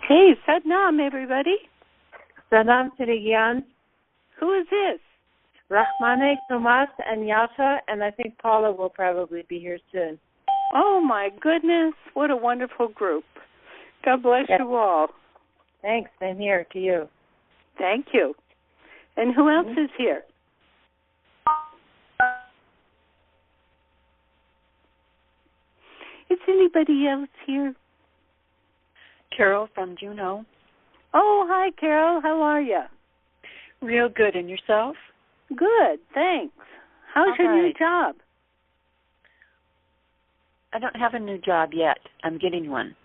Hey, Sadnam, everybody. Sadnam, Siri Gian. Who is this? Rahmane, Tomas, and Yasha, and I think Paula will probably be here soon. Oh, my goodness. What a wonderful group. God bless you all. Thanks. Same here to you. Thank you. And who else is here? Is anybody else here? Carol from Juneau. Oh, hi, Carol. How are you? Real good. And yourself? Good, thanks. How's your new job? I don't have a new job yet. I'm getting one.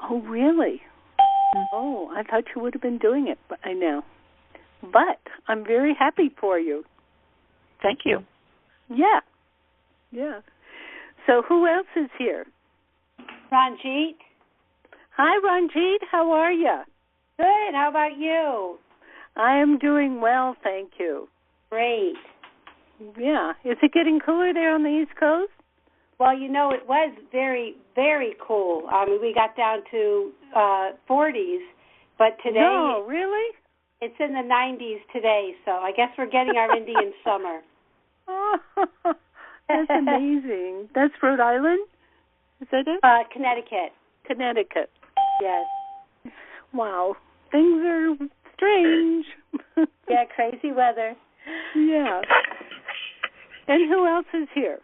Oh, really? Oh, I thought you would have been doing it by now. But I'm very happy for you. Thank you. Yeah. So who else is here? Ranjit. Hi, Ranjit. How are you? Good. How about you? I am doing well, thank you. Great. Yeah. Is it getting cooler there on the East Coast? Well, it was very, very cool. We got down to 40s, but today... No, really? It's in the 90s today, so I guess we're getting our Indian summer. Oh, that's amazing. That's Rhode Island? Is that it? Connecticut. Connecticut. Yes. Wow. Things are strange. Yeah, crazy weather. Yeah. And who else is here?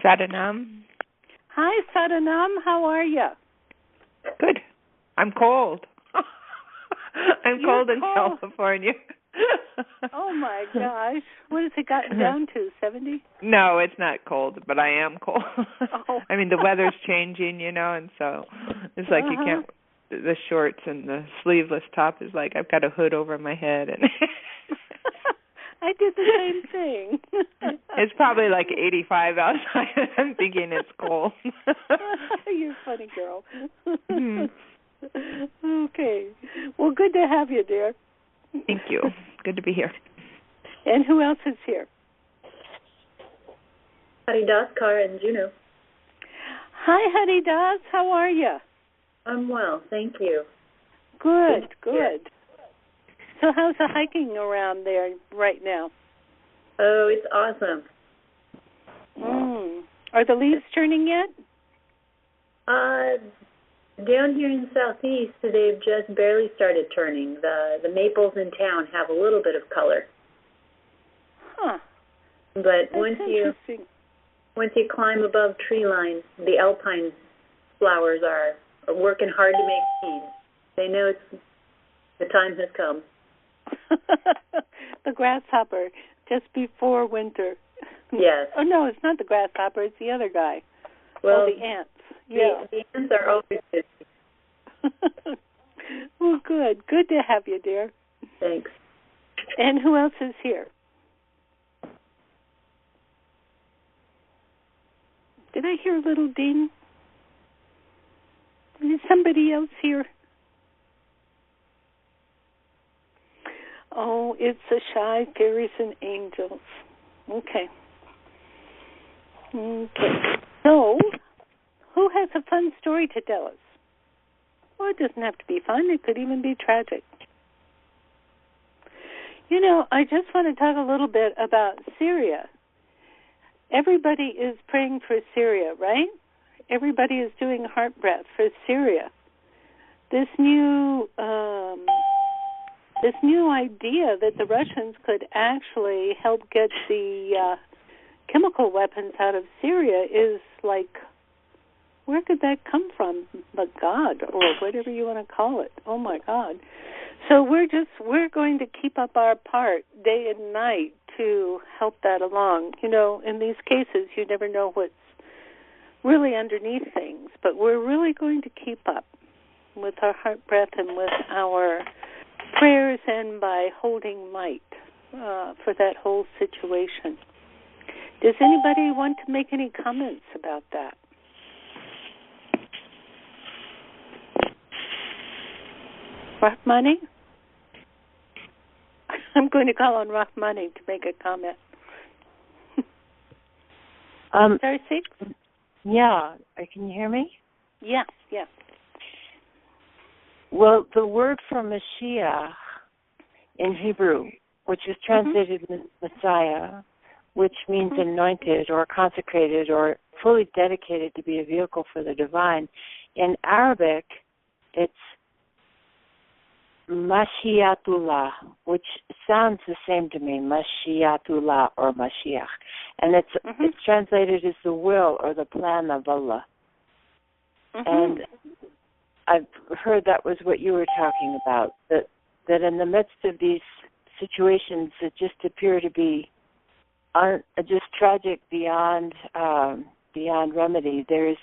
Sadanam. Hi, Sadanam. How are you? Good. I'm cold. I'm cold in cold. California. Oh, my gosh. What has it gotten down to, 70? No, it's not cold, but I am cold. Oh. I mean, the weather's changing, and so it's like you can't, the shorts and the sleeveless top is like I've got a hood over my head. And I did the same thing. It's probably like 85 outside. I'm thinking it's cold. You're a funny girl. Okay. Well, good to have you, dear. Thank you. Good to be here. And who else is here? Haridas Kaur in Juneau. Hi, Haridas. How are you? I'm well, thank you. Good. So how's the hiking around there right now? Oh, it's awesome. Are the leaves turning yet? Down here in the southeast, they've just barely started turning. The maples in town have a little bit of color. Huh. But once you climb above tree line, the alpine flowers are working hard to make seeds. They know the time has come. The grasshopper, just before winter. Yes. Oh, no, it's not the grasshopper. It's the other guy. Well, the ants. Yeah. The ants are always busy. Well, good. Good to have you, dear. Thanks. And who else is here? Did I hear a little ding? Is somebody else here? Oh, it's the shy fairies and angels. Okay. So, who has a fun story to tell us? Well, it doesn't have to be fun. It could even be tragic. I just want to talk a little bit about Syria. Everybody is praying for Syria, right? Everybody is doing heart breath for Syria. This new idea that the Russians could actually help get the chemical weapons out of Syria is like, where could that come from? But God, or whatever you want to call it. Oh my God. So we're going to keep up our part day and night to help that along. In these cases, you never know what's really underneath things, but we're really going to keep up with our heart breath and with our prayers and by holding light for that whole situation. Does anybody want to make any comments about that? Rahmani? I'm going to call on Rahmani to make a comment. Star 6? Yeah. Can you hear me? Yeah, yeah. Well, the word for Mashiach in Hebrew, which is translated Messiah, which means anointed or consecrated or fully dedicated to be a vehicle for the divine. In Arabic, it's Mashiatullah, which sounds the same to me, Mashiatullah or Mashiach. And it's translated as the will or the plan of Allah. And I've heard that was what you were talking about, that in the midst of these situations that just appear to be just tragic beyond remedy, there's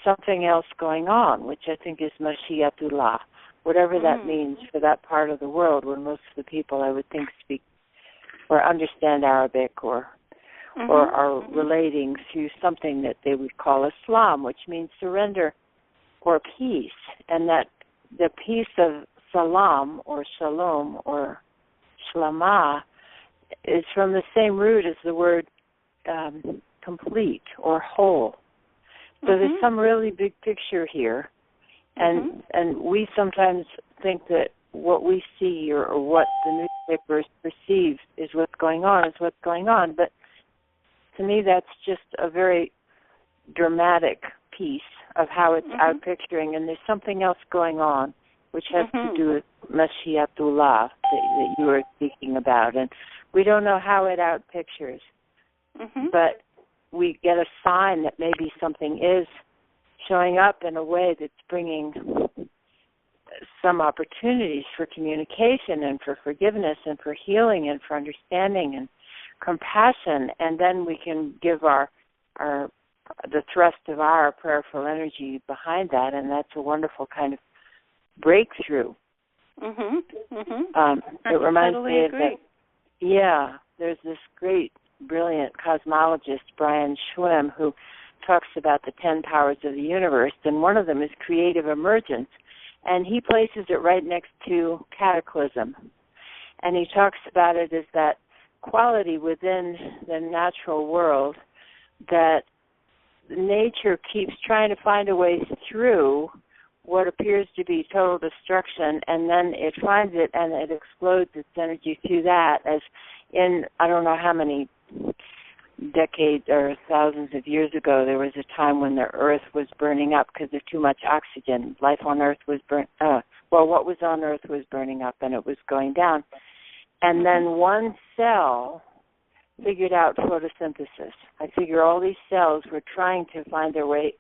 something else going on, which I think is Mashiatullah, whatever that means for that part of the world where most of the people, I would think, speak or understand Arabic or are relating to something that they would call Islam, which means surrender or peace, and that the peace of salam or shalom or shlama is from the same root as the word complete or whole. So there's some really big picture here, and we sometimes think that what we see or what the newspapers perceive is what's going on, but to me that's just a very dramatic piece of how it's out picturing, and there's something else going on which has to do with Mashiatullah that you were speaking about, and we don't know how it out pictures, but we get a sign that maybe something is showing up in a way that's bringing some opportunities for communication and for forgiveness and for healing and for understanding and compassion, and then we can give the thrust of our prayerful energy behind that, and that's a wonderful kind of breakthrough. It reminds me of that. Yeah, there's this great, brilliant cosmologist, Brian Schwim, who talks about the 10 powers of the universe, and one of them is creative emergence, and he places it right next to cataclysm. And he talks about it as that quality within the natural world that nature keeps trying to find a way through what appears to be total destruction, and then it finds it and it explodes its energy through that, as in, I don't know how many decades or thousands of years ago, there was a time when the earth was burning up because of too much oxygen. Life on earth was what was on earth was burning up, and it was going down. And then one cell figured out photosynthesis. I figure all these cells were trying to find their way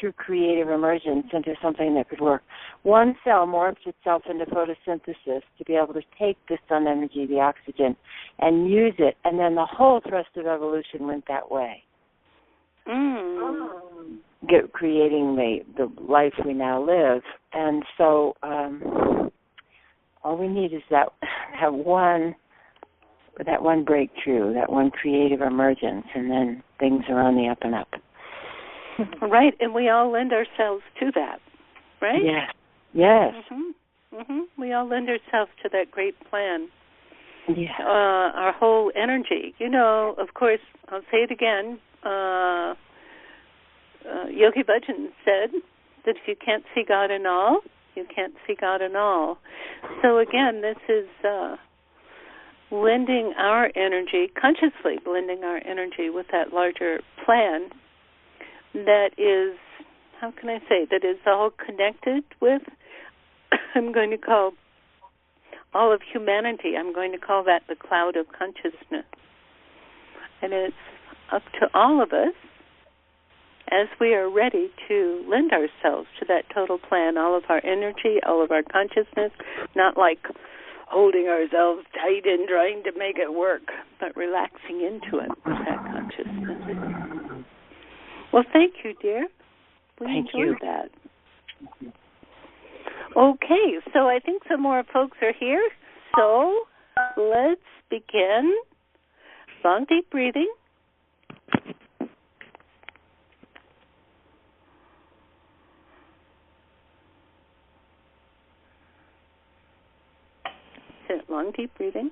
through creative emergence into something that could work. One cell morphed itself into photosynthesis to be able to take the sun energy, the oxygen, and use it, and then the whole thrust of evolution went that way. Creating the life we now live. And so all we need is that one breakthrough, that one creative emergence, and then things are on the up and up. Right, and we all lend ourselves to that, right? Yes. We all lend ourselves to that great plan. Yeah. Our whole energy. You know, of course, I'll say it again, Yogi Bhajan said that if you can't see God in all, you can't see God in all. So again, this is lending our energy, consciously blending our energy with that larger plan that is, how can I say, that is all connected with, I'm going to call all of humanity, I'm going to call that the cloud of consciousness. And it's up to all of us, as we are ready to lend ourselves to that total plan, all of our energy, all of our consciousness, not like holding ourselves tight and trying to make it work, but relaxing into it with that consciousness. Well, thank you, dear. We enjoyed that. Okay, so I think some more folks are here. So let's begin. Long, deep breathing. Sit. Long, deep breathing.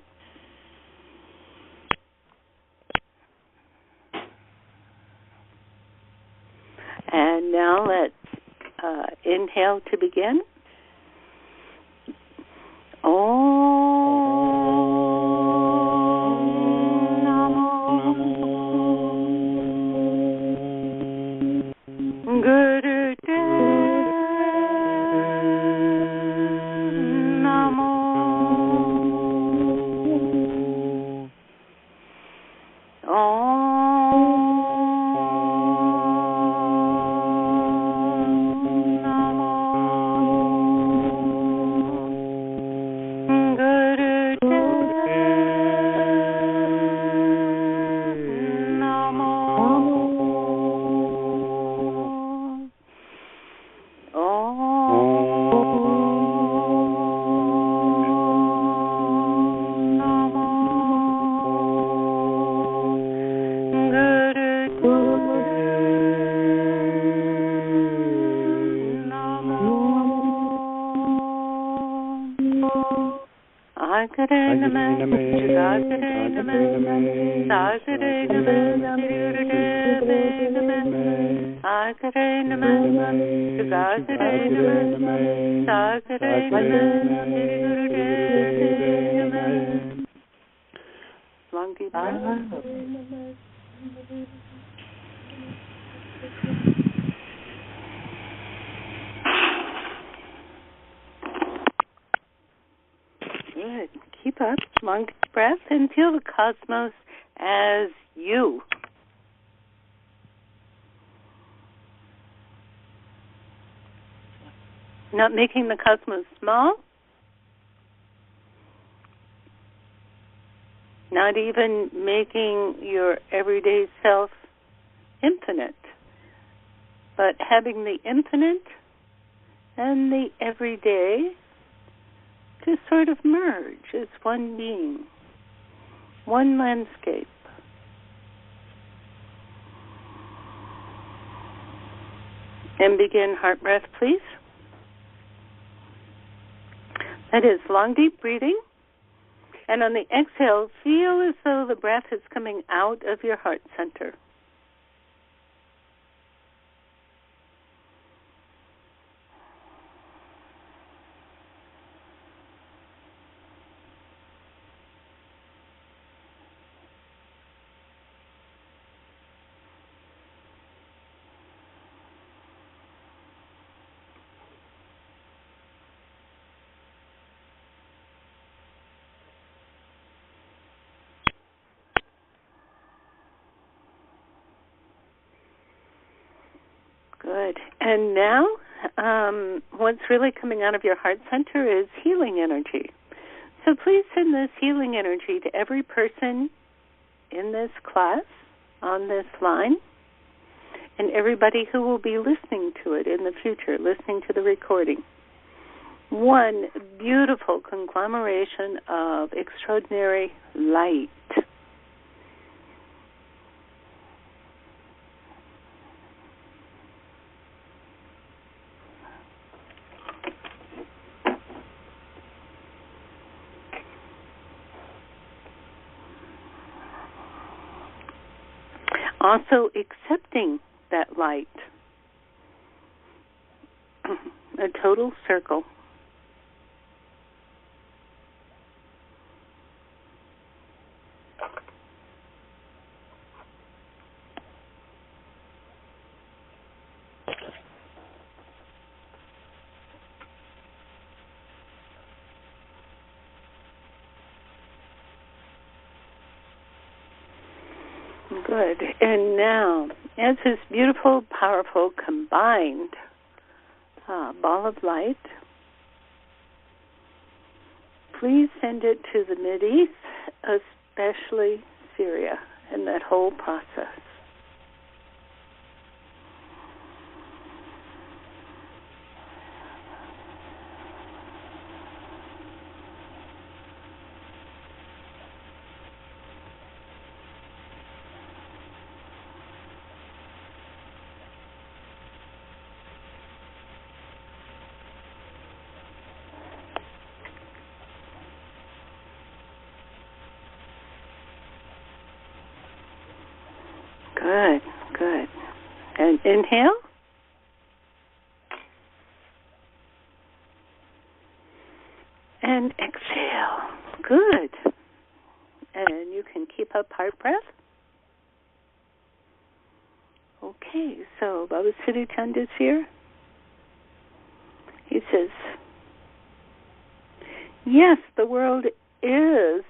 And now let's inhale to begin. Long deep breath. Good. Keep up. Long deep breath and feel the cosmos as you. Not making the cosmos small. Not even making your everyday self infinite, but having the infinite and the everyday to sort of merge as one being, one landscape. And begin heart breath, please. That is long, deep breathing. And on the exhale, feel as though the breath is coming out of your heart center. Good. And now, what's really coming out of your heart center is healing energy. So please send this healing energy to every person in this class, on this line, and everybody who will be listening to it in the future, listening to the recording. One beautiful conglomeration of extraordinary light. Also accepting that light, a total circle. Good. And now, as this beautiful, powerful, combined ball of light, please send it to the Mideast, especially Syria, and that whole process. Good, good. And inhale. And exhale. Good. And you can keep up heart breath. Okay, so Baba Siri Chand is here. He says, yes, the world is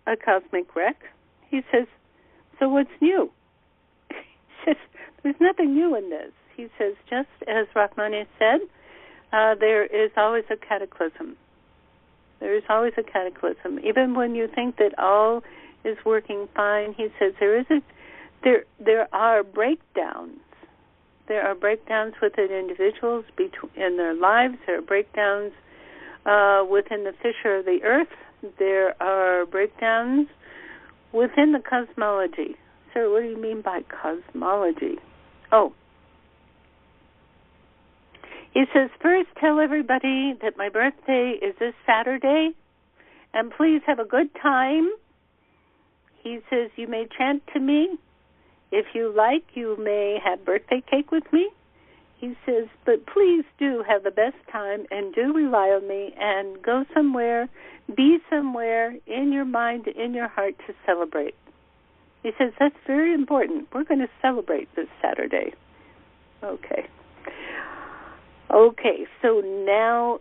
a cosmic wreck. He says, so what's new? He says, there's nothing new in this. He says, just as Rahmani said, there is always a cataclysm. There is always a cataclysm. Even when you think that all is working fine, he says there are breakdowns. There are breakdowns within individuals in their lives. There are breakdowns within the fissure of the earth. There are breakdowns within the cosmology. So what do you mean by cosmology? Oh. He says, first tell everybody that my birthday is this Saturday, and please have a good time. He says, you may chant to me. If you like, you may have birthday cake with me. He says, but please do have the best time and do rely on me and go somewhere, be somewhere in your mind, in your heart to celebrate. He says, that's very important. We're going to celebrate this Saturday. Okay. Okay, so now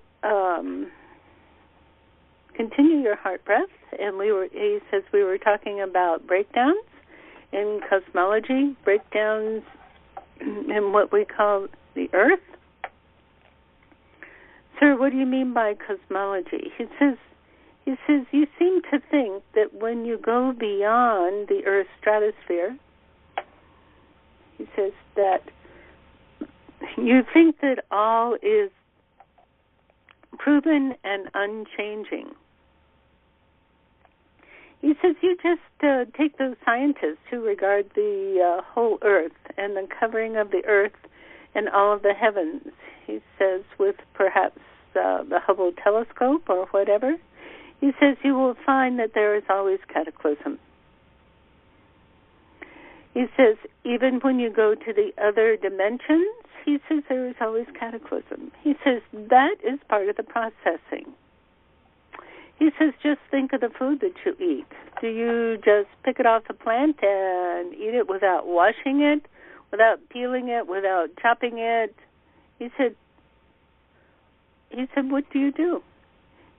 continue your heart breath. And he says we were talking about breakdowns in cosmology, breakdowns in what we call the earth. Sir, what do you mean by cosmology? He says, you seem to think that when you go beyond the Earth's stratosphere, he says that you think that all is proven and unchanging. He says you just take those scientists who regard the whole Earth and the covering of the Earth and all of the heavens. He says with perhaps the Hubble telescope or whatever. He says you will find that there is always cataclysm. He says even when you go to the other dimensions, he says there is always cataclysm. He says that is part of the processing. He says just think of the food that you eat. Do you just pick it off the plant and eat it without washing it, without peeling it, without chopping it? He said, what do you do?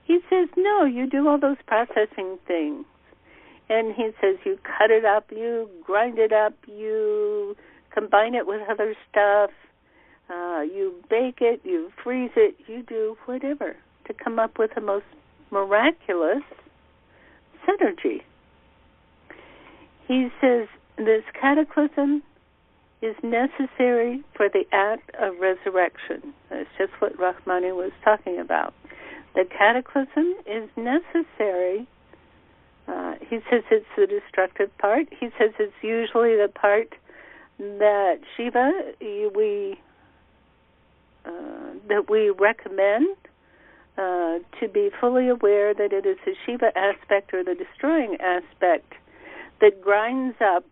He says, no, you do all those processing things. And he says you cut it up, you grind it up, you combine it with other stuff, you bake it, you freeze it, you do whatever to come up with the most miraculous synergy. He says this cataclysm is necessary for the act of resurrection. That's just what Rahmani was talking about. The cataclysm is necessary. He says it's the destructive part. He says it's usually the part that Shiva we recommend to be fully aware that it is the Shiva aspect or the destroying aspect that grinds up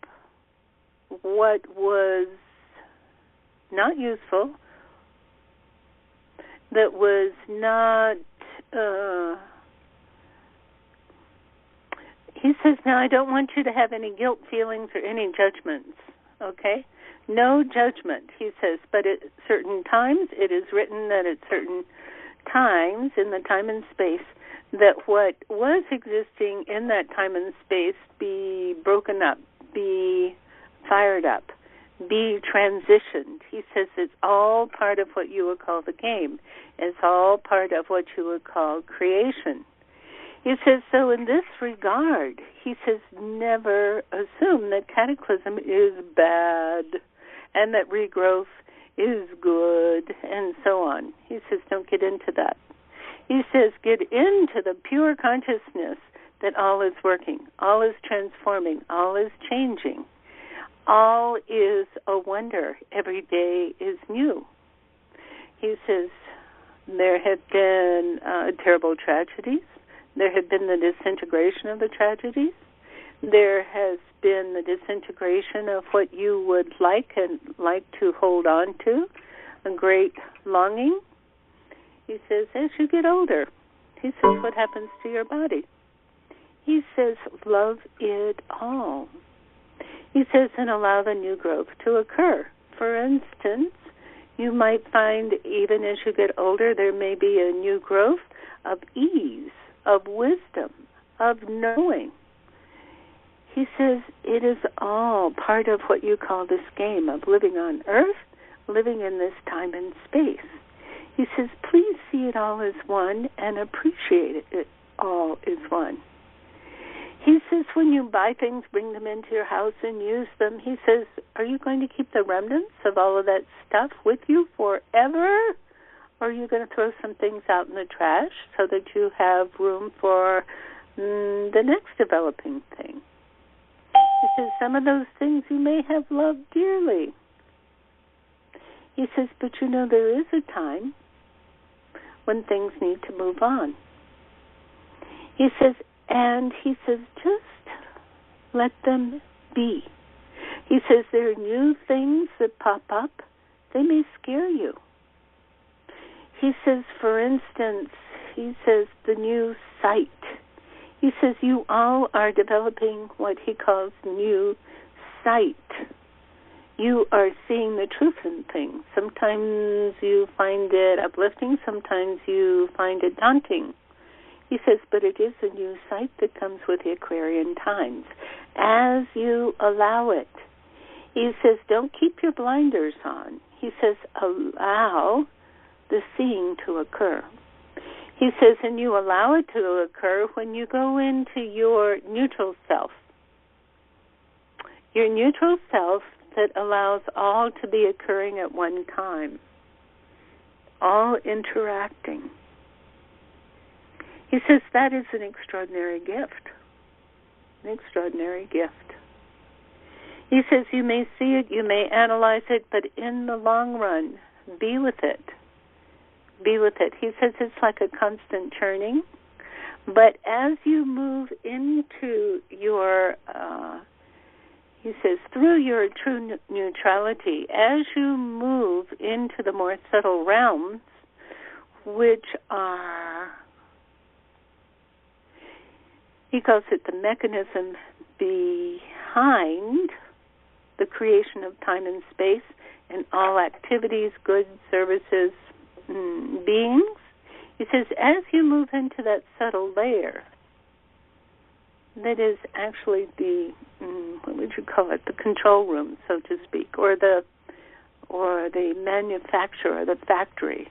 what was not useful, that was not... he says, now I don't want you to have any guilt feelings or any judgments, okay? No judgment, he says, but at certain times it is written that at certain times in the time and space that what was existing in that time and space be broken up, be fired up, be transitioned. He says it's all part of what you would call the game. It's all part of what you would call creation. He says, so in this regard, he says, never assume that cataclysm is bad and that regrowth is good and so on. He says, don't get into that. He says, get into the pure consciousness that all is working, all is transforming, all is changing. All is a wonder. Every day is new. He says, there have been terrible tragedies. There have been the disintegration of the tragedies. There has been the disintegration of what you would like and like to hold on to, a great longing. He says, as you get older, He says, what happens to your body? He says, love it all. He says, and allow the new growth to occur. For instance, you might find even as you get older, there may be a new growth of ease, of wisdom, of knowing. He says it is all part of what you call this game of living on earth, living in this time and space. He says, please see it all as one and appreciate it all as one. He says, when you buy things, bring them into your house and use them, he says, are you going to keep the remnants of all of that stuff with you forever? Or are you going to throw some things out in the trash so that you have room for the next developing thing? He says, some of those things you may have loved dearly. He says, but you know there is a time when things need to move on. He says, and he says, just let them be. He says, there are new things that pop up. They may scare you. He says, for instance, he says, the new sight. He says, you all are developing what he calls new sight. You are seeing the truth in things. Sometimes you find it uplifting. Sometimes you find it daunting. He says, but it is a new sight that comes with the Aquarian times as you allow it. He says, don't keep your blinders on. He says, allow the seeing to occur. He says, and you allow it to occur when you go into your neutral self. Your neutral self that allows all to be occurring at one time, all interacting. He says that is an extraordinary gift. An extraordinary gift. He says you may see it, you may analyze it, but in the long run, be with it. Be with it. He says it's like a constant churning, but as you move into your, he says, through your true neutrality, as you move into the more subtle realms, which are, he calls it the mechanism behind the creation of time and space and all activities, goods, services, beings. He says, as you move into that subtle layer, that is actually the, what would you call it, the control room, so to speak, or the manufacturer, the factory,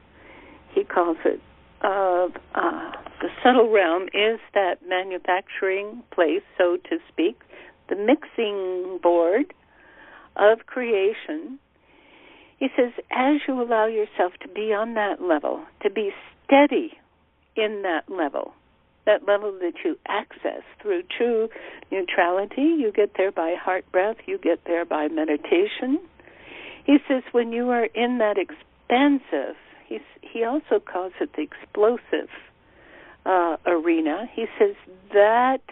he calls it, of the subtle realm is that manufacturing place, so to speak, the mixing board of creation. He says, as you allow yourself to be on that level, to be steady in that level that you access through true neutrality, you get there by heart breath, you get there by meditation. He says, when you are in that expansive, he also calls it the explosive arena. He says that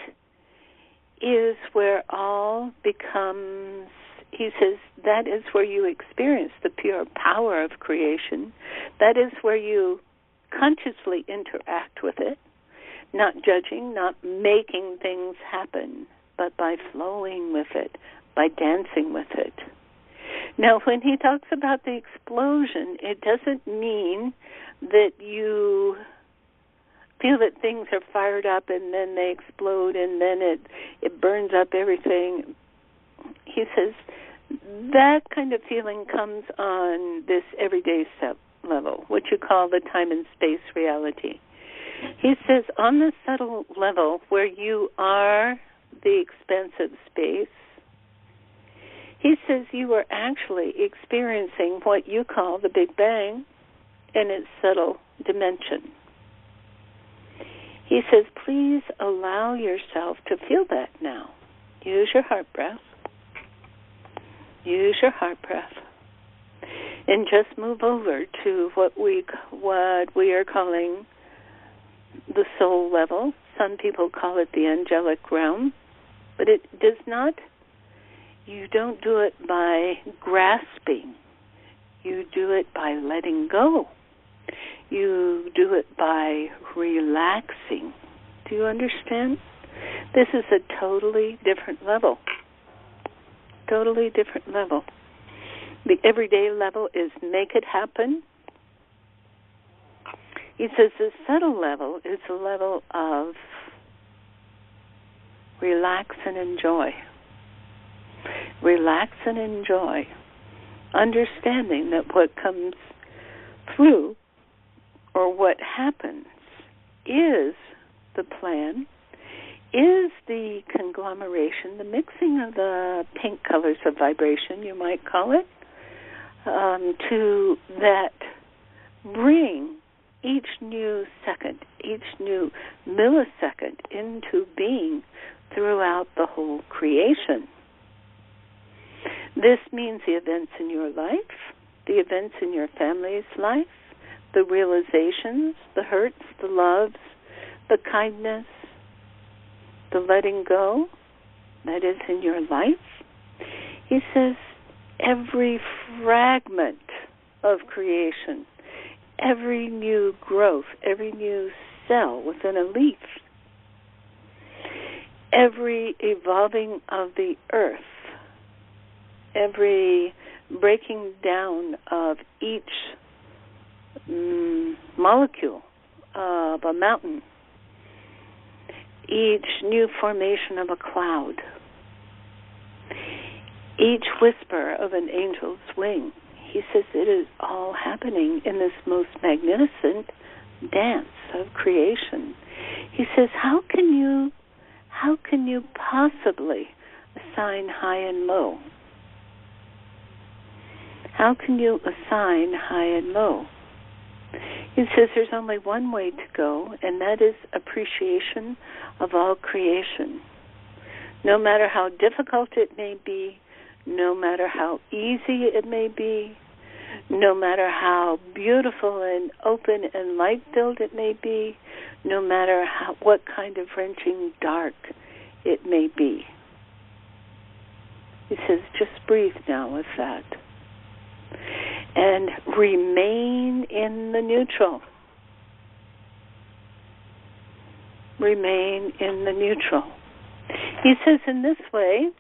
is where all becomes, he says, that is where you experience the pure power of creation. That is where you consciously interact with it, not judging, not making things happen, but by flowing with it, by dancing with it. Now, when he talks about the explosion, it doesn't mean that you feel that things are fired up and then they explode and then it burns up everything. He says that kind of feeling comes on this everyday level, what you call the time and space reality. He says on the subtle level where you are the expansive space, he says you are actually experiencing what you call the Big Bang in its subtle dimension. He says, please allow yourself to feel that now. Use your heart breath. Use your heart breath. And just move over to what we are calling the soul level. Some people call it the angelic realm. But it does not, you don't do it by grasping. You do it by letting go. You do it by relaxing. Do you understand? This is a totally different level. Totally different level. The everyday level is make it happen. He says the subtle level is a level of relax and enjoy. Relax and enjoy. Understanding that what comes through or what happens is the plan, is the conglomeration, the mixing of the pink colors of vibration, you might call it, to that bring each new second, each new millisecond into being throughout the whole creation. This means the events in your life, the events in your family's life, the realizations, the hurts, the loves, the kindness, the letting go that is in your life. He says every fragment of creation, every new growth, every new cell within a leaf, every evolving of the earth, every breaking down of each molecule of a mountain, each new formation of a cloud, each whisper of an angel's wing. He says it is all happening in this most magnificent dance of creation. He says, how can you possibly assign high and low? How can you assign high and low? He says there's only one way to go, and that is appreciation of all creation. No matter how difficult it may be, no matter how easy it may be, no matter how beautiful and open and light-filled it may be, no matter what kind of wrenching dark it may be. He says, just breathe now with that. And remain in the neutral. Remain in the neutral. He says in this way,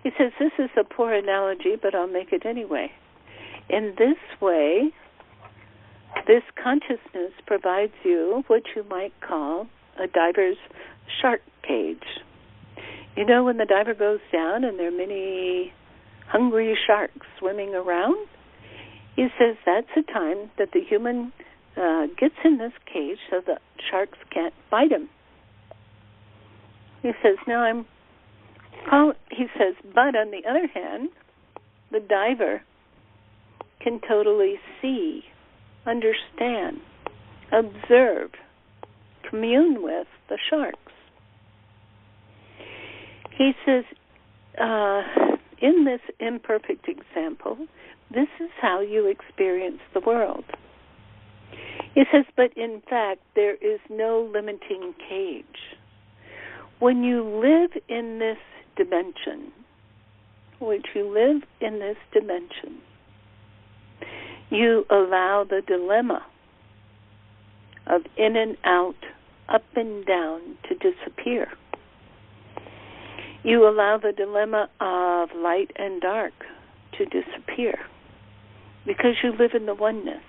he says this is a poor analogy, but I'll make it anyway. In this way, this consciousness provides you what you might call a diver's shark cage. You know when the diver goes down and there are many hungry sharks swimming around? He says that's a time that the human gets in this cage so the sharks can't bite him. He says, he says, but on the other hand, the diver can totally see, understand, observe, commune with the sharks. He says, in this imperfect example, this is how you experience the world. He says, but in fact, there is no limiting cage. When you live in this dimension, you allow the dilemma of in and out, up and down to disappear. You allow the dilemma of light and dark to disappear because you live in the oneness.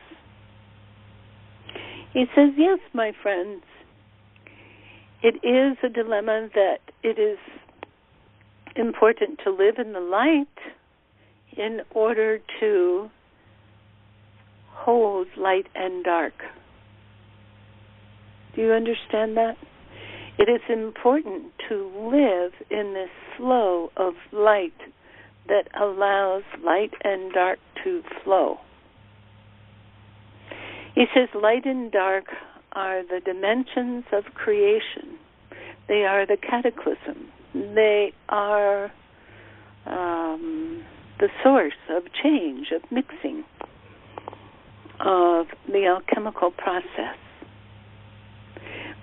He says, yes, my friends, it is a dilemma that it is important to live in the light in order to hold light and dark. Do you understand that? It is important to live in this flow of light that allows light and dark to flow. He says light and dark are the dimensions of creation. They are the cataclysm. They are the source of change, of mixing, of the alchemical process.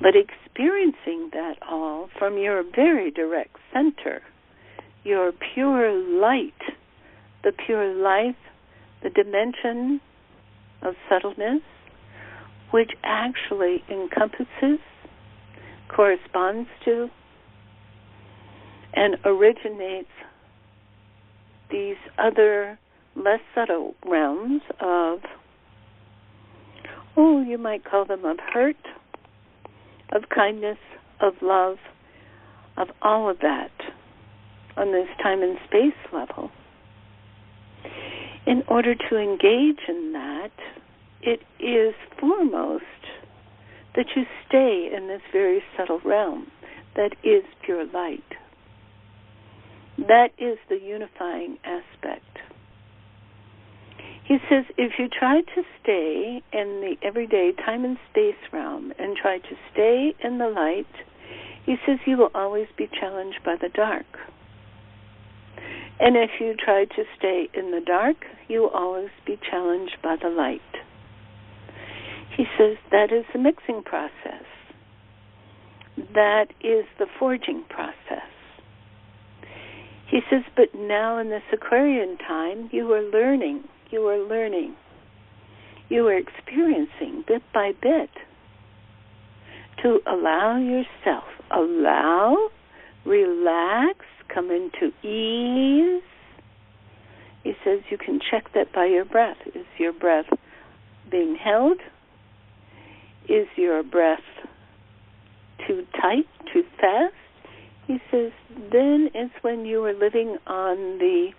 But experiencing that all from your very direct center, your pure light, the pure life, the dimension of subtleness, which actually encompasses, corresponds to, and originates these other less subtle realms of, you might call them of hurt, of kindness, of love, of all of that on this time and space level. In order to engage in that, it is foremost that you stay in this very subtle realm that is pure light. That is the unifying aspect. He says if you try to stay in the everyday time and space realm and try to stay in the light, he says you will always be challenged by the dark. And if you try to stay in the dark, you will always be challenged by the light. He says that is the mixing process. That is the forging process. He says, but now in this Aquarian time, you are learning. You are experiencing bit by bit to allow yourself, relax, come into ease. He says you can check that by your breath. Is your breath being held? Is your breath too tight, too fast? He says then it's when you are living on the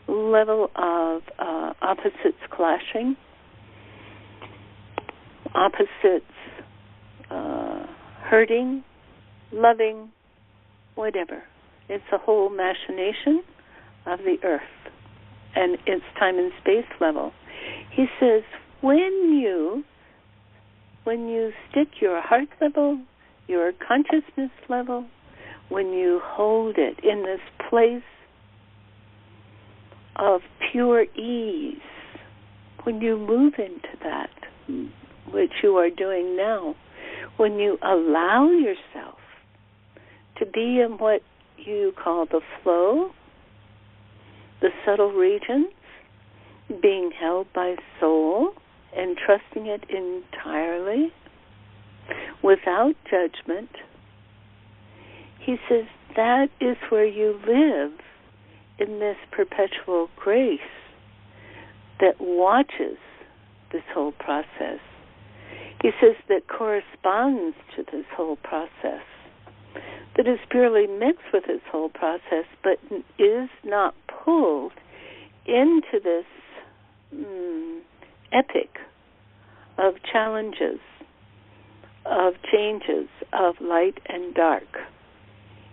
level of opposites clashing, opposites hurting, loving, whatever. It's a whole machination of the earth and its time and space level. He says when you stick your heart level, your consciousness level, when you hold it in this place of pure ease, when you move into that, which you are doing now, when you allow yourself to be in what you call the flow, the subtle regions, being held by soul and trusting it entirely without judgment, he says that is where you live in this perpetual grace that watches this whole process. He says that corresponds to this whole process, that is purely mixed with this whole process, but is not pulled into this epic of challenges, of changes, of light and dark.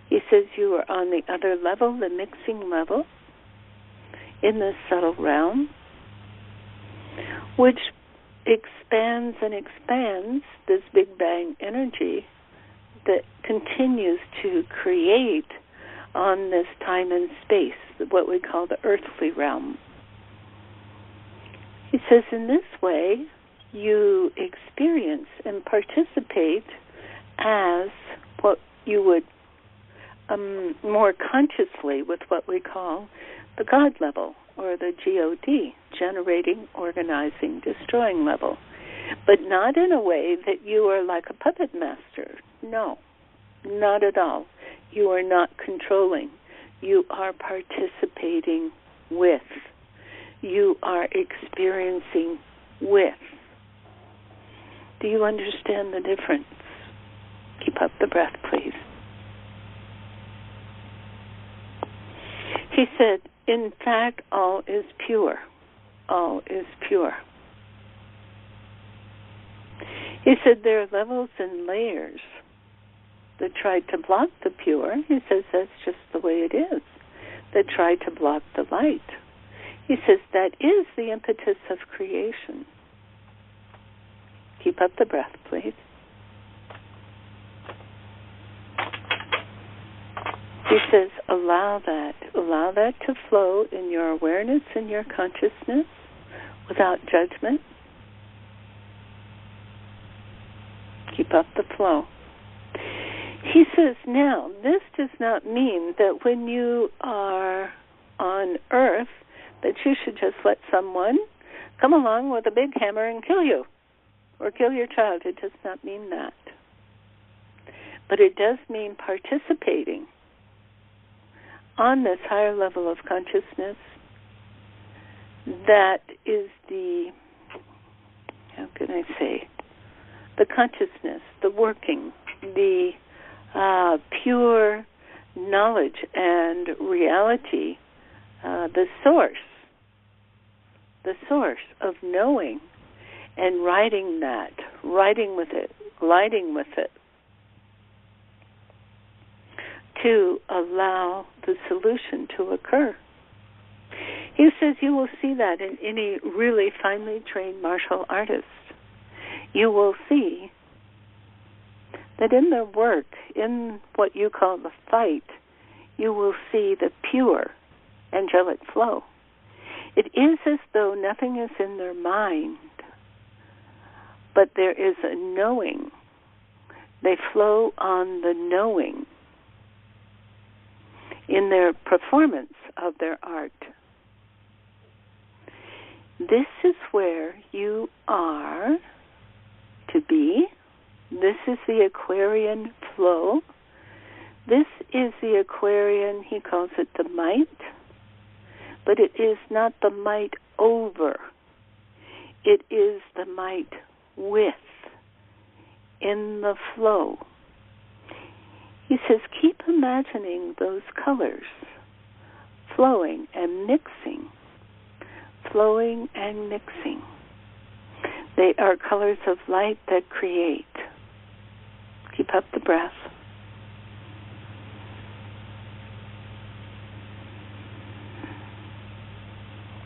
He says you are on the other level, the mixing level, in this subtle realm, which expands and expands this Big Bang energy that continues to create on this time and space, what we call the earthly realm. He says in this way, you experience and participate as what you would more consciously with what we call the God level, or the GOD, generating, organizing, destroying level. But not in a way that you are like a puppet master. No, not at all. You are not controlling. You are participating with. You are experiencing with. Do you understand the difference? Keep up the breath, please. He said, in fact, all is pure. All is pure. He said there are levels and layers that try to block the pure. He says that's just the way it is. That try to block the light. He says that is the impetus of creation. Keep up the breath, please. He says, allow that to flow in your awareness and your consciousness without judgment. Keep up the flow. He says, now, this does not mean that when you are on Earth that you should just let someone come along with a big hammer and kill you. or kill your child. It does not mean that. But it does mean participating on this higher level of consciousness that is the, how can I say, the consciousness, the working, the pure knowledge and reality, the source of knowing and riding with it, gliding with it, to allow the solution to occur. He says you will see that in any really finely trained martial artist. You will see that in their work, in what you call the fight, you will see the pure angelic flow. It is as though nothing is in their mind, but there is a knowing. They flow on the knowing in their performance of their art. This is where you are to be. This is the Aquarian flow. This is the Aquarian, he calls it the might, but it is not the might over. It is the might with, in the flow. He says, keep imagining those colors flowing and mixing, flowing and mixing. They are colors of light that create. Keep up the breath.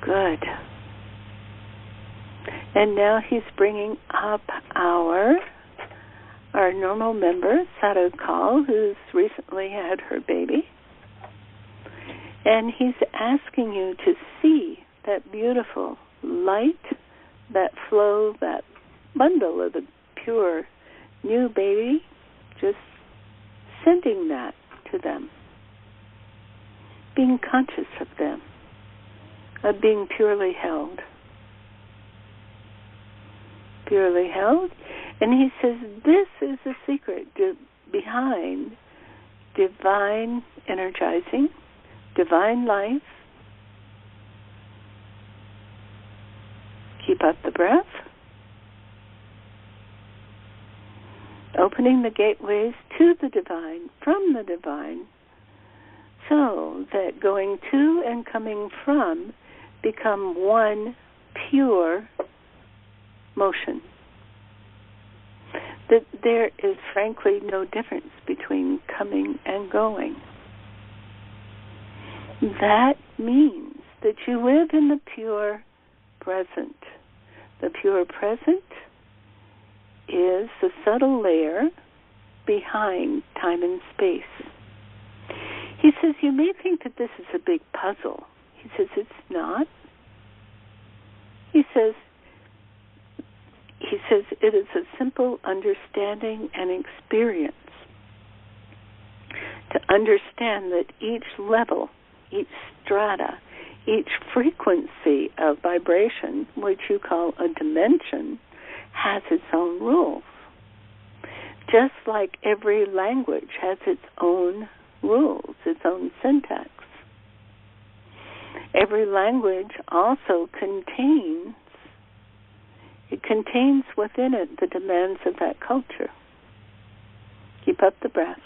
Good. And now he's bringing up our normal member, Sadhu, who's recently had her baby. And he's asking you to see that beautiful light, that flow, that bundle of the pure new baby, just sending that to them, being conscious of them, of being purely held. Purely held. And he says this is the secret behind divine energizing, divine life. Keep up the breath. Opening the gateways to the divine, from the divine, so that going to and coming from become one pure motion. That there is frankly no difference between coming and going. That means that you live in the pure present. The pure present is the subtle layer behind time and space. He says, you may think that this is a big puzzle. He says, it's not. He says, it is a simple understanding and experience to understand that each level, each strata, each frequency of vibration, which you call a dimension, has its own rules. Just like every language has its own rules, its own syntax. Every language also contains within it the demands of that culture. Keep up the breath.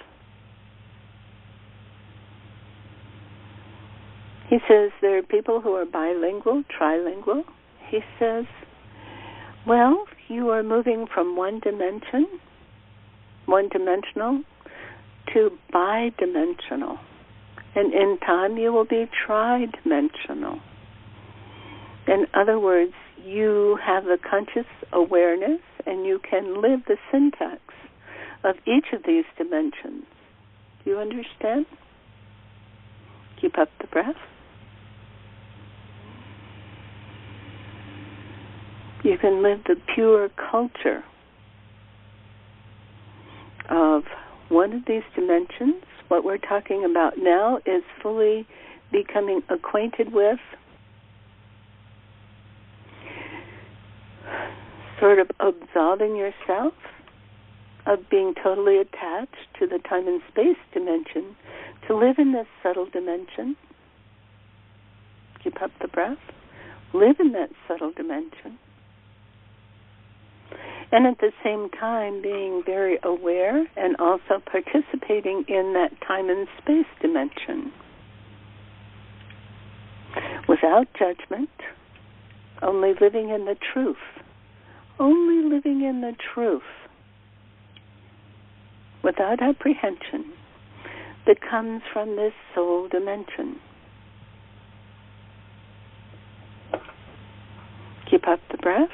He says there are people who are bilingual, trilingual. He says, well, you are moving from one-dimensional, to bidimensional. And in time you will be tridimensional. In other words, you have the conscious awareness and you can live the syntax of each of these dimensions. Do you understand? Keep up the breath. You can live the pure culture of one of these dimensions. What we're talking about now is fully becoming acquainted with sort of absolving yourself of being totally attached to the time and space dimension, to live in this subtle dimension. Keep up the breath. Live in that subtle dimension. And at the same time being very aware and also participating in that time and space dimension. Without judgment, only living in the truth. Only living in the truth. Without apprehension that comes from this soul dimension. Keep up the breath.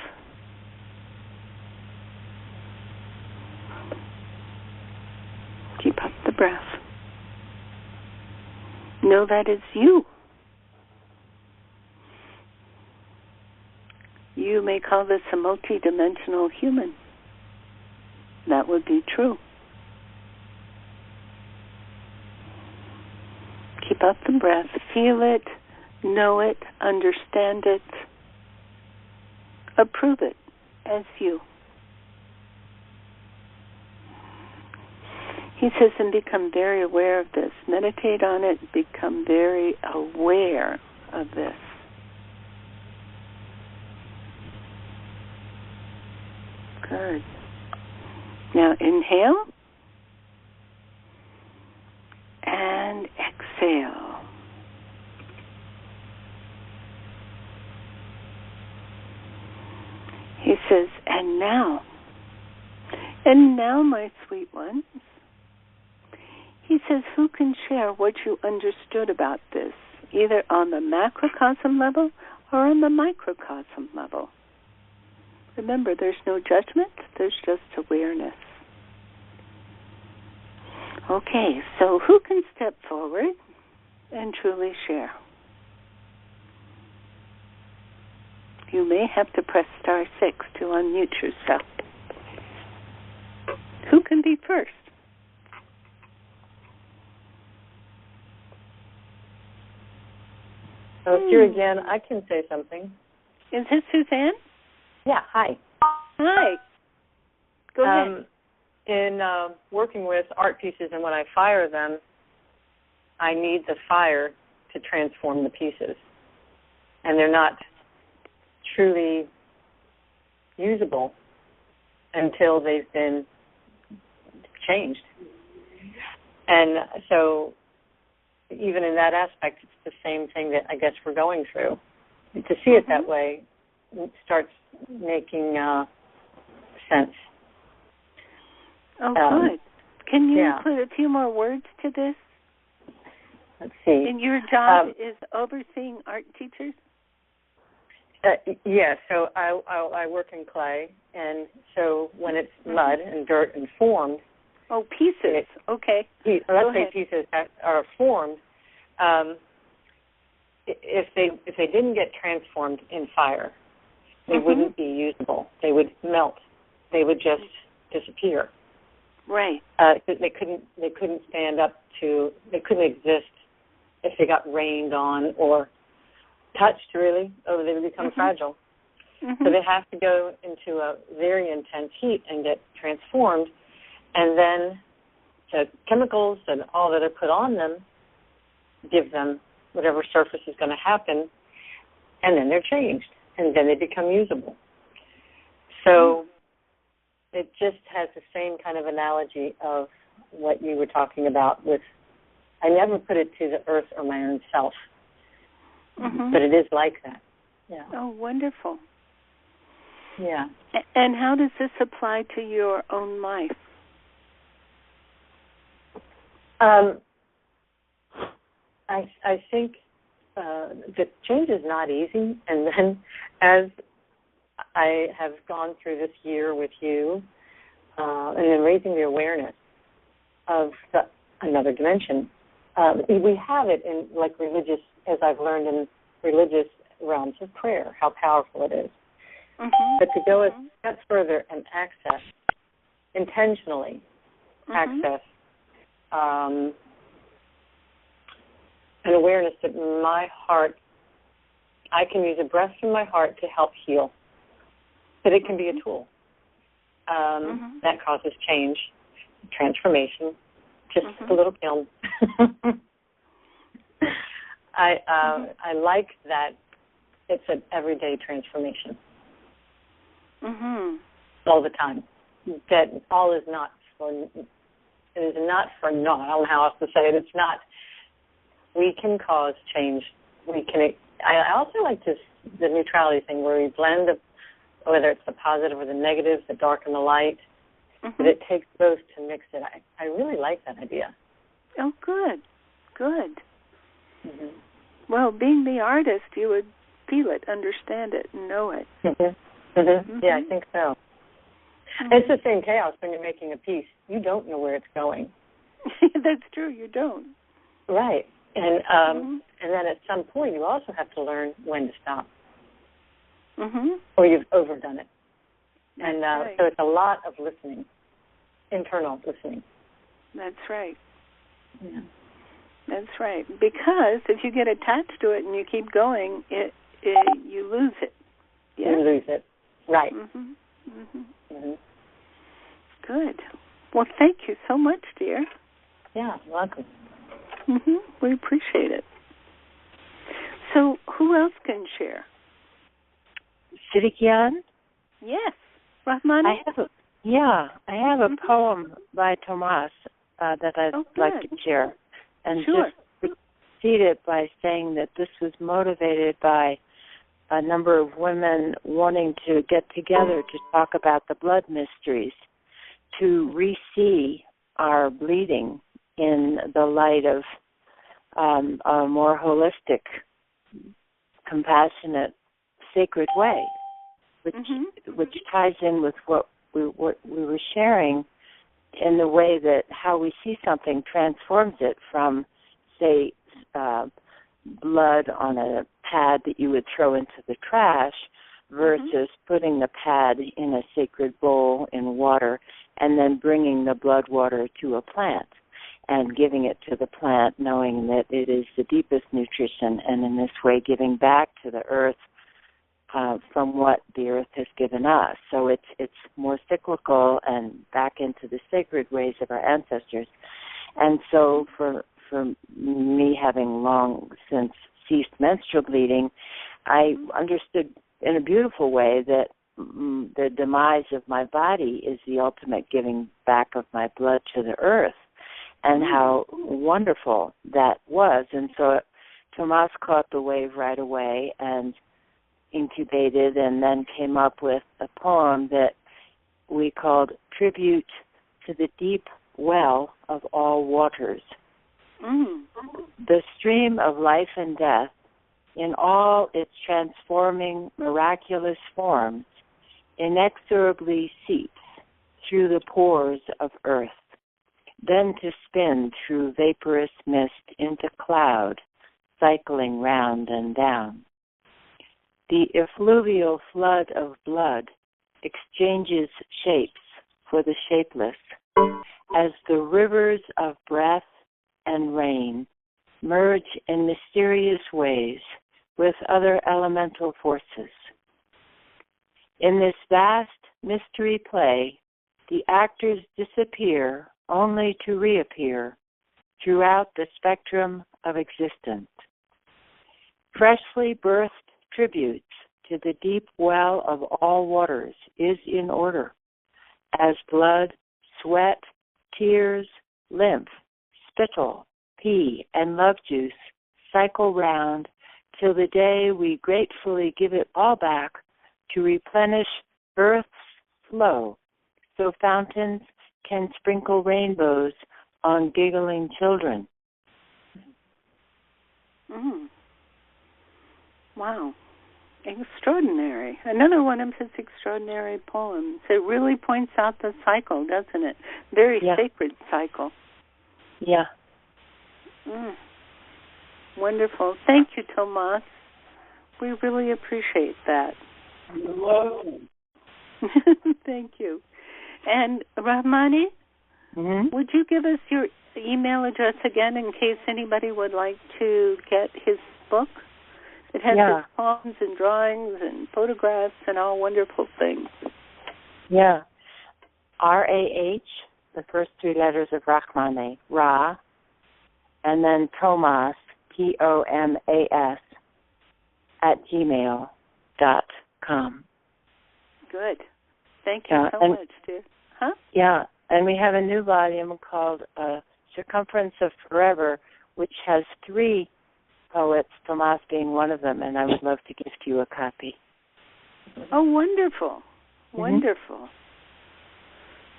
Keep up the breath. Know that it's you. You may call this a multidimensional human. That would be true. Keep up the breath. Feel it, know it, understand it, approve it as you. He says, and become very aware of this. Meditate on it, become very aware of this. Good. Now inhale and exhale. He says, and now, my sweet ones, he says, who can share what you understood about this, either on the macrocosm level or on the microcosm level? Remember, there's no judgment, there's just awareness. Okay, so who can step forward and truly share? You may have to press *6 to unmute yourself. Who can be first? Siri Gian, I can say something. Is this Suzanne? Yeah, hi. Hi. Go ahead. In working with art pieces and when I fire them, I need the fire to transform the pieces. And they're not truly usable until they've been changed. And so even in that aspect, it's the same thing that I guess we're going through. To see it that way starts making sense. Oh, good. Can you put a few more words to this? Let's see. And your job is overseeing art teachers? So I work in clay, and so when it's mud and dirt and formed. Oh, pieces. Okay. Let's say pieces that are formed. If they didn't get transformed in fire, they wouldn't be usable. They would melt. They would just disappear. Right. They couldn't stand up to. They couldn't exist if they got rained on or touched, really, or they would become fragile. So they have to go into a very intense heat and get transformed, and then the chemicals and all that are put on them give them whatever surface is going to happen, and then they're changed, and then they become usable. So it just has the same kind of analogy of what you were talking about with, I never put it to the earth or my own self, but it is like that. Yeah. Oh, wonderful. Yeah. And how does this apply to your own life? I think the change is not easy, and then as I have gone through this year with you, and then raising the awareness of another dimension, we have it in like religious, as I've learned in religious realms of prayer, how powerful it is. But to go a step further and access, intentionally access an awareness that my heart, I can use a breath from my heart to help heal. But it can be a tool that causes change, transformation, just a little kiln. I like that it's an everyday transformation. All the time. That all is not for, it is not for naught. I don't know how else to say it. It's not. We can cause change. We can. I also like the neutrality thing where we blend whether it's the positive or the negative, the dark and the light. But it takes both to mix it. I really like that idea. Oh, good. Well, being the artist, you would feel it, understand it, and know it. Yeah, I think so. It's the same chaos when you're making a piece. You don't know where it's going. That's true. You don't. Right. And then at some point you also have to learn when to stop. Or you've overdone it. And right. So it's a lot of listening, internal listening. That's right. Yeah. That's right. Because if you get attached to it and you keep going, you lose it. Yeah? You lose it. Right. Good. Well, thank you so much, dear. Yeah, welcome. We appreciate it. So, who else can share? Siri Gian? Yes. Rahmani? I have a poem by Tomas that I'd like to share. And just precede it by saying that this was motivated by a number of women wanting to get together to talk about the blood mysteries, to re-see our bleeding in the light of a more holistic, compassionate, sacred way, which ties in with what we were sharing in the way that how we see something transforms it from, say, blood on a pad that you would throw into the trash versus putting the pad in a sacred bowl in water and then bringing the blood water to a plant and giving it to the plant, knowing that it is the deepest nutrition, and in this way giving back to the earth from what the earth has given us. So it's more cyclical and back into the sacred ways of our ancestors. And so for me, having long since ceased menstrual bleeding, I understood in a beautiful way that the demise of my body is the ultimate giving back of my blood to the earth, and how wonderful that was. And so Tomas caught the wave right away and incubated and then came up with a poem that we called Tribute to the Deep Well of All Waters. The stream of life and death in all its transforming, miraculous forms inexorably seeps through the pores of earth, then to spin through vaporous mist into cloud, cycling round and down. The effluvial flood of blood exchanges shapes for the shapeless, as the rivers of breath and rain merge in mysterious ways with other elemental forces. In this vast mystery play, the actors disappear only to reappear throughout the spectrum of existence. Freshly birthed tributes to the deep well of all waters is in order, as blood, sweat, tears, lymph, spittle, pee, and love juice cycle round till the day we gratefully give it all back to replenish earth's flow, so fountains can sprinkle rainbows on giggling children. Wow. Extraordinary. Another one of his extraordinary poems. It really points out the cycle, doesn't it? Very sacred cycle. Yeah. Wonderful. Thank you, Tomas. We really appreciate that. You're welcome. Thank you. And Rahmani, would you give us your email address again in case anybody would like to get his book? It has its poems and drawings and photographs and all wonderful things. Yeah. R-A-H, the first three letters of Rahmane, Ra, and then Tomas, T-O-M-A-S, @gmail.com. Good. Thank you so much, dear. Huh? Yeah, and we have a new volume called Circumference of Forever, which has 3 poets, Tomas being one of them, and I would love to gift you a copy. Oh, wonderful. Wonderful.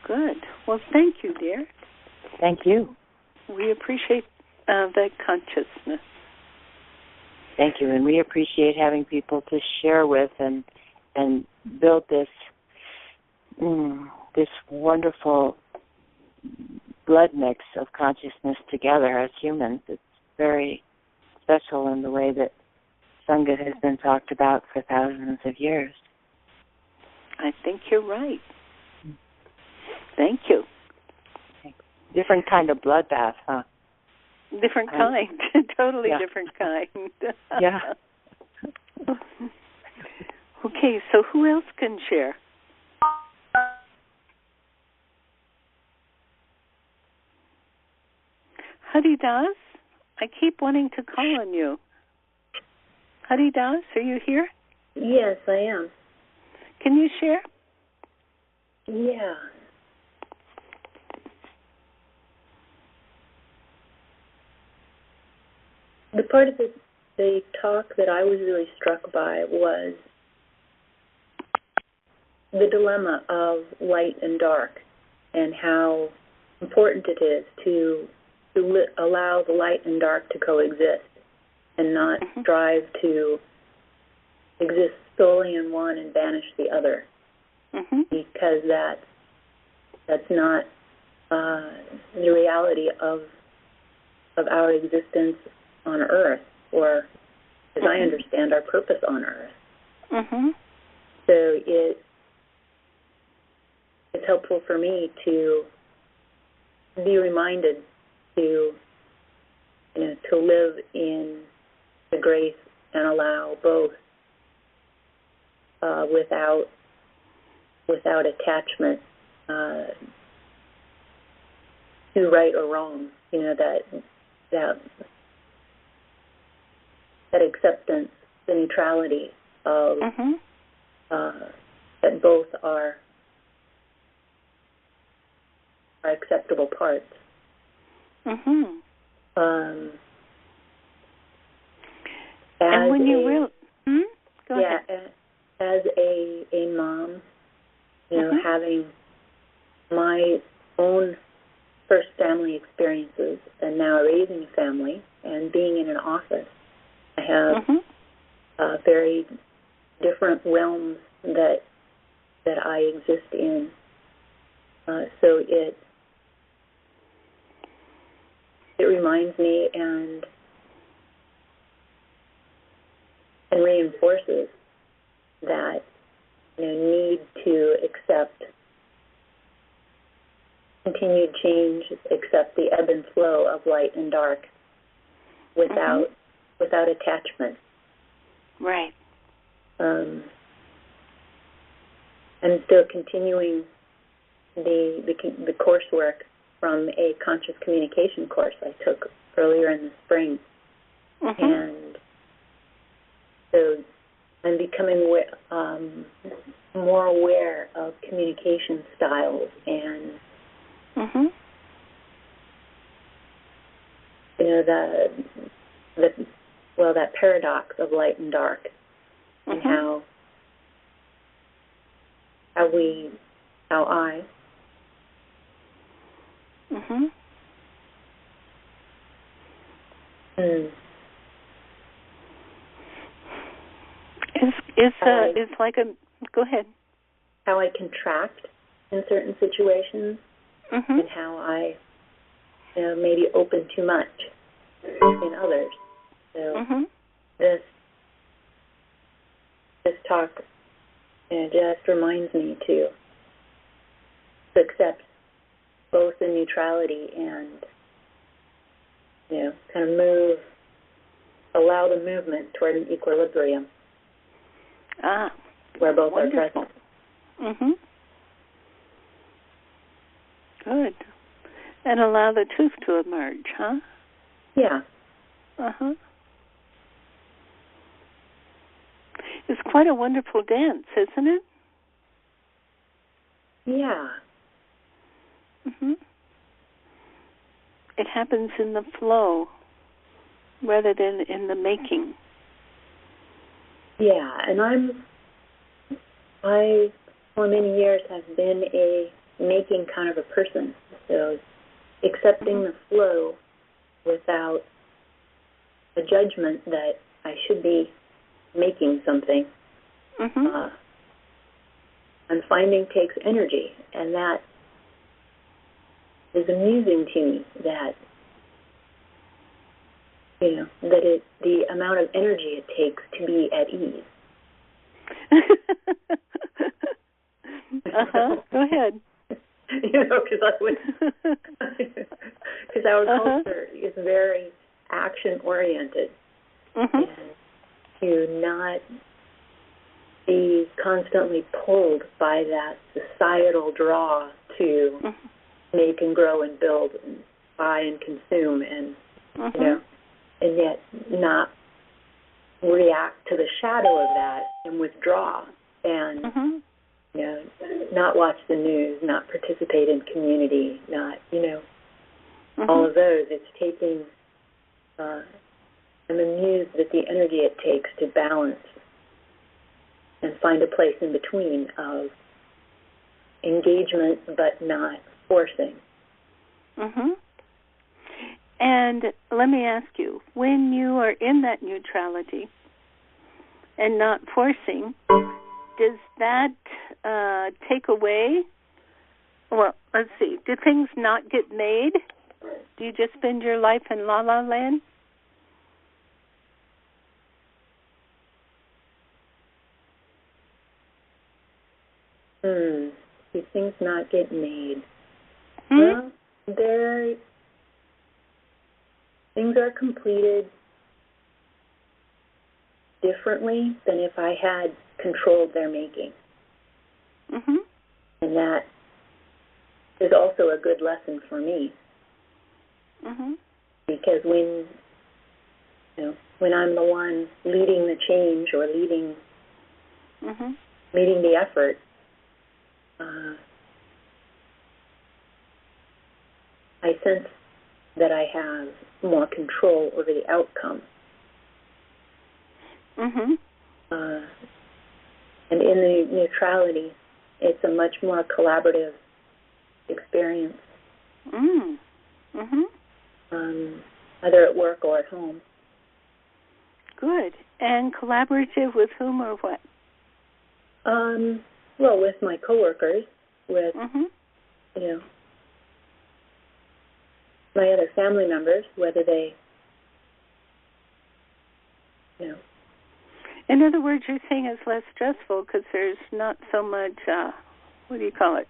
Good. Well, thank you, dear. Thank you. We appreciate that consciousness. Thank you, and we appreciate having people to share with and build this wonderful blood mix of consciousness together as humans. It's very special in the way that Sangha has been talked about for thousands of years. I think you're right. Thank you. Different kind of bloodbath, huh? Different kind. Totally different kind. Yeah. Okay, so who else can share? Hari Das, I keep wanting to call on you. Hari Das, are you here? Yes, I am. Can you share? Yeah. The part of the talk that I was really struck by was the dilemma of light and dark and how important it is to allow the light and dark to coexist and not strive to exist solely in one and banish the other, because that's not the reality of our existence on Earth, or as I understand, our purpose on Earth. So it's helpful for me to be reminded to live in the grace and allow both without attachment to right or wrong. That acceptance, the neutrality of that both are acceptable parts. And when you will, go ahead. As a mom, having my own first family experiences and now raising a family and being in an office, I have very different realms that I exist in. So it reminds me and reinforces that need to accept continued change, accept the ebb and flow of light and dark without attachment. Right. And still continuing the coursework from a conscious communication course I took earlier in the spring. And so I'm becoming more aware of communication styles and that paradox of light and dark, and how I is like a, go ahead. How I contract in certain situations, and how I maybe open too much in others. So this talk just reminds me to accept both the neutrality and kind of allow the movement toward an equilibrium. Where both wonderful. are present. Mm-hmm. Good. And allow the truth to emerge, huh? Yeah. Uh-huh. It's quite a wonderful dance, isn't it? Yeah. Mm-hmm. It happens in the flow rather than in the making. Yeah, and I for many years have been a making kind of a person. So accepting the flow without a judgment that I should be making something. Mm-hmm. And finding takes energy, and that is amusing to me that the amount of energy it takes to be at ease. Go ahead. Because our culture is very action oriented, and to not be constantly pulled by that societal draw to make and grow and build and buy and consume and and yet not react to the shadow of that and withdraw and not watch the news, not participate in community, not all of those. It's taking. I'm amused at the energy it takes to balance and find a place in between of engagement but not forcing. And let me ask you, when you are in that neutrality and not forcing, does that take away, well, let's see, do things not get made? Do you just spend your life in la-la land? Do things not get made? Well, things are completed differently than if I had controlled their making. And that is also a good lesson for me. Because when I'm the one leading the change or leading the effort, I sense that I have more control over the outcome. And in the neutrality, it's a much more collaborative experience, either at work or at home. Good. And collaborative with whom or what? Well, with my coworkers, with my other family members, whether they, In other words, you're saying it's less stressful because there's not so much, what do you call it,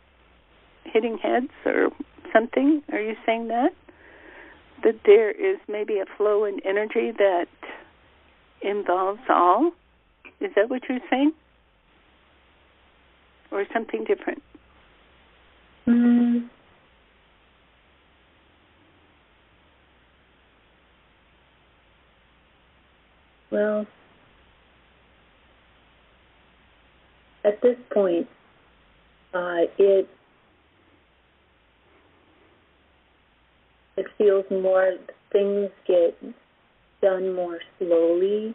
hitting heads or something? Are you saying that? That there is maybe a flow in energy that involves all? Is that what you're saying? Or something different? Well, at this point, it feels more, things get done more slowly.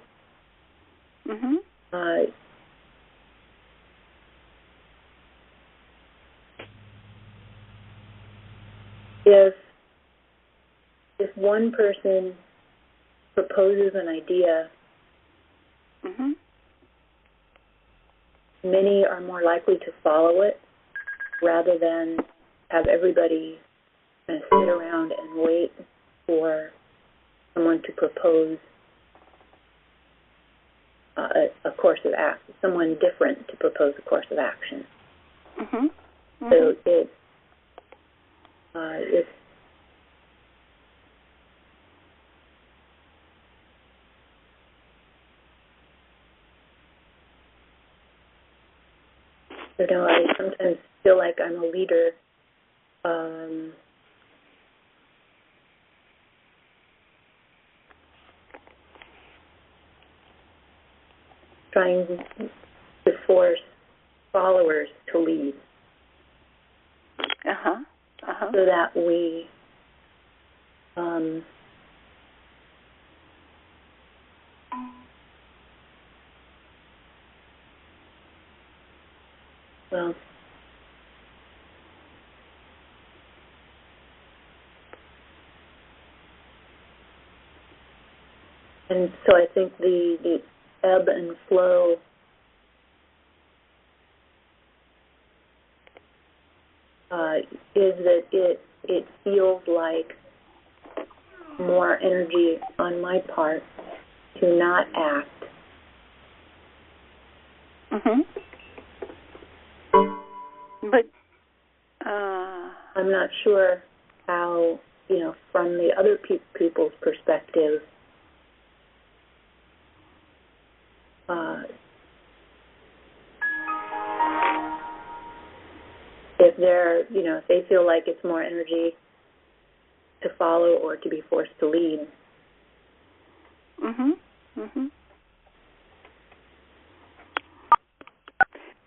If one person proposes an idea, many are more likely to follow it rather than have everybody kind of sit around and wait for someone to propose a course of action, someone different to propose a course of action. So I sometimes feel like I'm a leader. Trying to force followers to lead. So that we and so I think the ebb and flow is that it feels like more energy on my part to not act. But I'm not sure how, from the other people's perspective, if they're, if they feel like it's more energy to follow or to be forced to lead.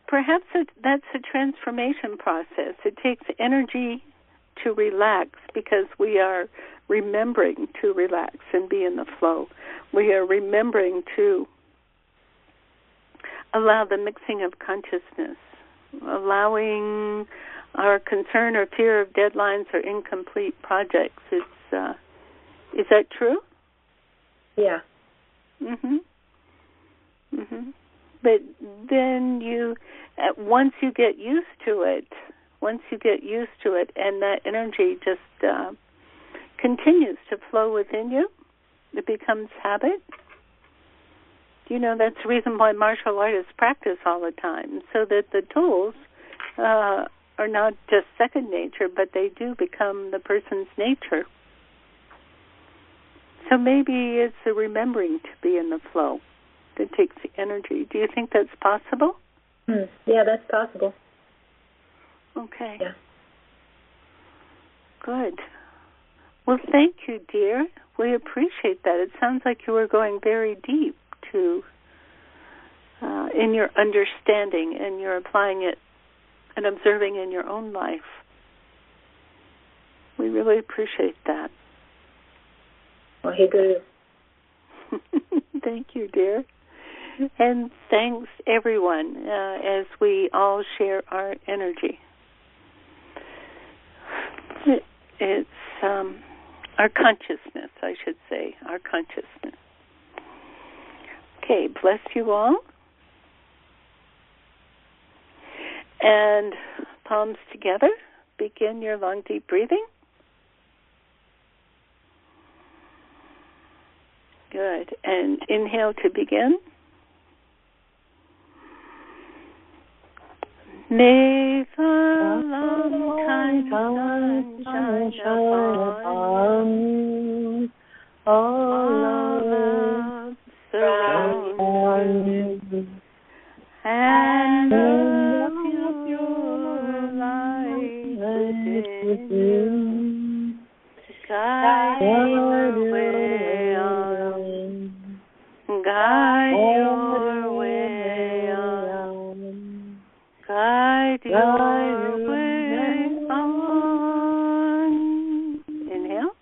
Perhaps that's a transformation process. It takes energy to relax because we are remembering to relax and be in the flow. We are remembering to allow the mixing of consciousness, allowing our concern or fear of deadlines or incomplete projects. Is that true? Yeah. But then once you get used to it, and that energy just continues to flow within you, it becomes habit. That's the reason why martial artists practice all the time, so that the tools are not just second nature, but they do become the person's nature. So maybe it's the remembering to be in the flow that takes the energy. Do you think that's possible? Yeah, that's possible. Okay. Yeah. Good. Well, thank you, dear. We appreciate that. It sounds like you were going very deep in your understanding, and you're applying it and observing in your own life. We really appreciate that. Well, hey, good. Thank you, dear. And thanks, everyone, as we all share our energy. It's our consciousness, I should say, our consciousness. Okay, bless you all. And palms together, begin your long, deep breathing. Good. And inhale to begin. May the loving kind sun shine upon all love surround you, and the pure light within you guide your way on, guide your way on, guide your way on. Inhale.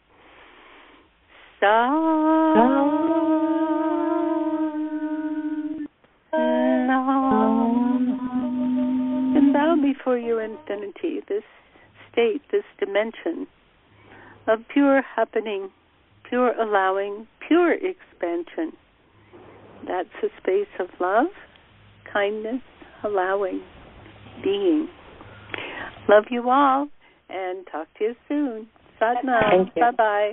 And bow before your infinity, this state, this dimension of pure happening, pure allowing, pure expansion. That's a space of love, kindness, allowing, being. Love you all, and talk to you soon. Sat Nam. Bye-bye.